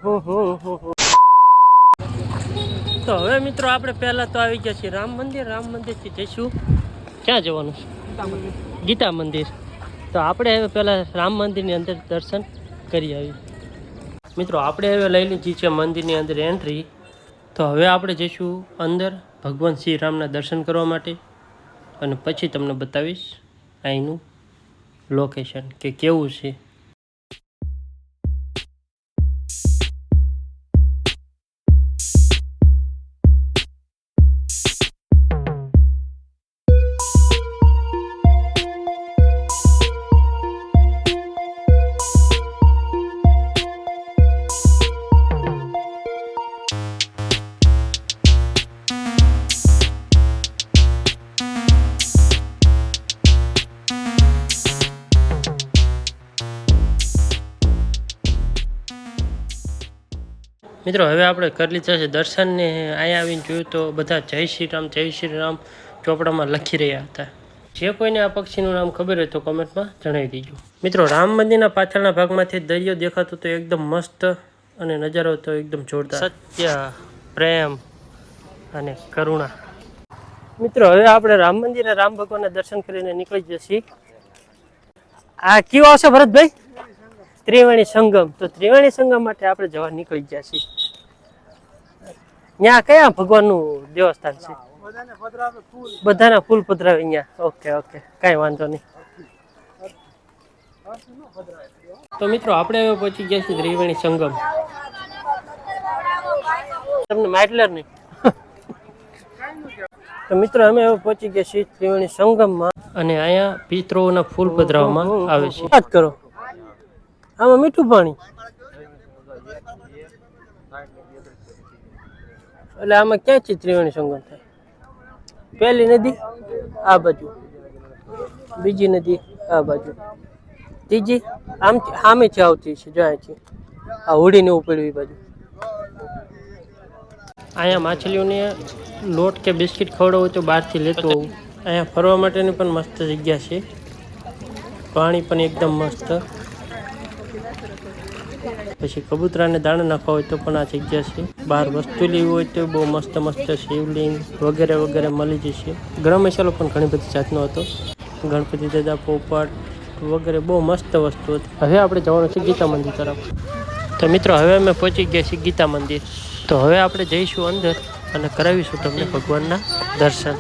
તો હવે મિત્રો આપણે પહેલા તો આવી ગયા છીએ રામ મંદિરથી જઈશું ક્યાં જવાનું છે? ગીતા મંદિર. તો આપણે હવે પહેલા રામ મંદિરની અંદર દર્શન કરી આવી. મિત્રો આપણે હવે લઈ લીધી છે મંદિરની અંદર એન્ટ્રી. તો હવે આપણે જઈશું અંદર ભગવાન શ્રી રામના દર્શન કરવા માટે, અને પછી તમને બતાવીશ અહીંનું લોકેશન કે કેવું છે. મિત્રો હવે આપણે કરી લીધા છે દર્શન ને અહીંયા આવીને જોયું તો બધા જય શ્રી રામ ચોપડામાં લખી રહ્યા હતા. જે કોઈને આ પક્ષીનું નામ ખબર હોય તો કોમેન્ટમાં જણાવી દેજો. મિત્રો રામ મંદિરના પાછળના ભાગમાંથી દરિયો દેખાતો તો એકદમ મસ્ત, અને નજારો તો એકદમ જોરદાર. સત્ય, પ્રેમ અને કરુણા. મિત્રો હવે આપણે રામ મંદિરે રામ ભગવાનના દર્શન કરીને નીકળી જશે. આ કયો આવશે ભરતભાઈ? ત્રિવેણી સંગમ. તો ત્રિવેણી સંગમ માટે આપણે જવા નીકળી ગયા છીએ. ત્યાં કયા ભગવાનનું દેવસ્થાન છે? બધાના ફૂલ પધરાવે અહીંયા. ઓકે કઈ વાંધો નહીં. તો મિત્રો આપણે હવે પહોંચી ગયા છીએ ત્રિવેણી સંગમ. તમને માટલર નહીં. તો મિત્રો અમે હવે પહોંચી ગયા છીએ ત્રિવેણી સંગમમાં, અને અહીંયા પિતૃઓના ફૂલ પધરાવવામાં આવે છે. વાત કરો, આમાં મીઠું પાણી એટલે આમાં ક્યાં છે ત્રિવેણી સંગમ થાય? પહેલી નદી આ બાજુ, બીજી નદી આ બાજુ, ત્રીજી આમ સામેથી આવતી છે. જો છે આ હોડીને ઉપડ્યું એ બાજુ. અહીંયા માછલીઓને લોટ કે બિસ્કિટ ખવડાવવું હોય તો બહારથી લેતો હોવું. અહીંયા ફરવા માટેની પણ મસ્ત જગ્યા છે. પાણી પણ એકદમ મસ્ત. પછી કબૂતરાને દાણા નાખવા હોય તો પણ આ જગ્યા છે. બહાર વસ્તુ લેવી હોય તો બહુ મસ્ત શિવલિંગ વગેરે મળી જશે. ગરમ મસાલો પણ ઘણી બધી જાતનો હતો. ગણપતિ દાદા, પોપટ વગેરે બહુ મસ્ત વસ્તુ હતી. હવે આપણે જવાનું છે ગીતા મંદિર તરફ. તો મિત્રો હવે અમે પહોંચી ગયા છીએ ગીતા મંદિર. તો હવે આપણે જઈશું અંદર અને કરાવીશું તમને ભગવાનના દર્શન.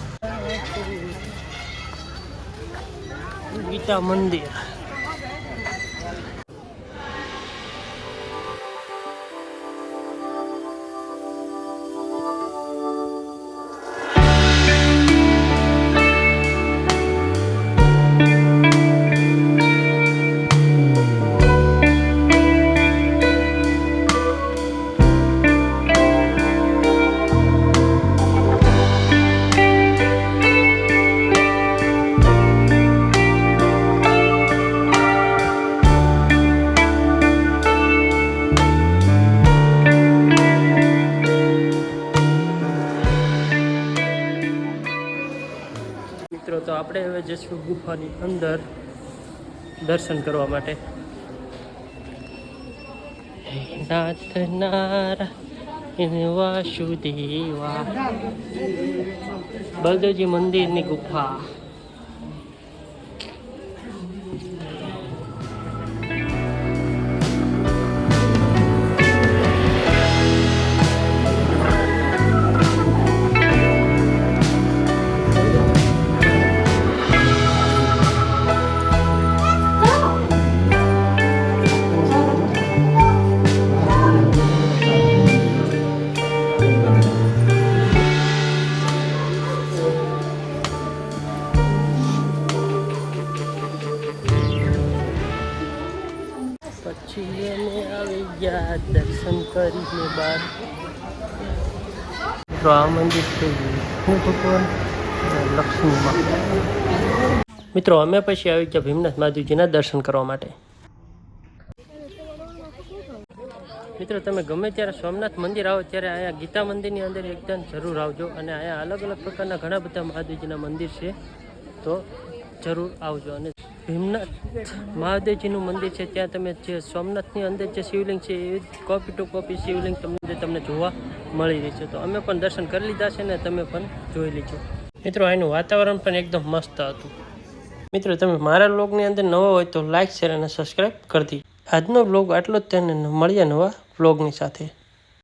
ગીતા મંદિર. તો આપણે હવે જઈશું ગુફાની અંદર દર્શન કરવા માટે. નાથ નારાયણ વાસુદેવા. બલદેવજી મંદિરની ગુફા. પછી અમે આવી ગયા દર્શન કરીને બહાર. તો આ મંદિર છે ભગવાન લક્ષ્મીમાં. મિત્રો અમે પછી આવી ગયા ભીમનાથ મહાદેવજીના દર્શન કરવા માટે. મિત્રો તમે ગમે ત્યારે સોમનાથ મંદિર આવો ત્યારે અહીંયા ગીતા મંદિરની અંદર એકદમ જરૂર આવજો. અને અહીંયા અલગ અલગ પ્રકારના ઘણા બધા મહાદેવજીના મંદિર છે, તો જરૂર આવજો. અને ભીમનાથ મહાદેવજીનું મંદિર છે. ત્યાં તમે જે સોમનાથની અંદર જે શિવલિંગ છે એ કોપી ટુ કોપી શિવલિંગ તમને જોવા મળી રહી છે. તો અમે પણ દર્શન કરી લીધા છે ને તમે પણ જોઈ લીજો. મિત્રો અહીંનું વાતાવરણ પણ એકદમ મસ્ત હતું. મિત્રો તમે મારા વ્લોગની અંદર નવા હોય તો લાઇક શેર અને સબસ્ક્રાઈબ કરી દીજો. આજનો વ્લોગ આટલો જ, તેને મળીએ નવા વ્લોગની સાથે.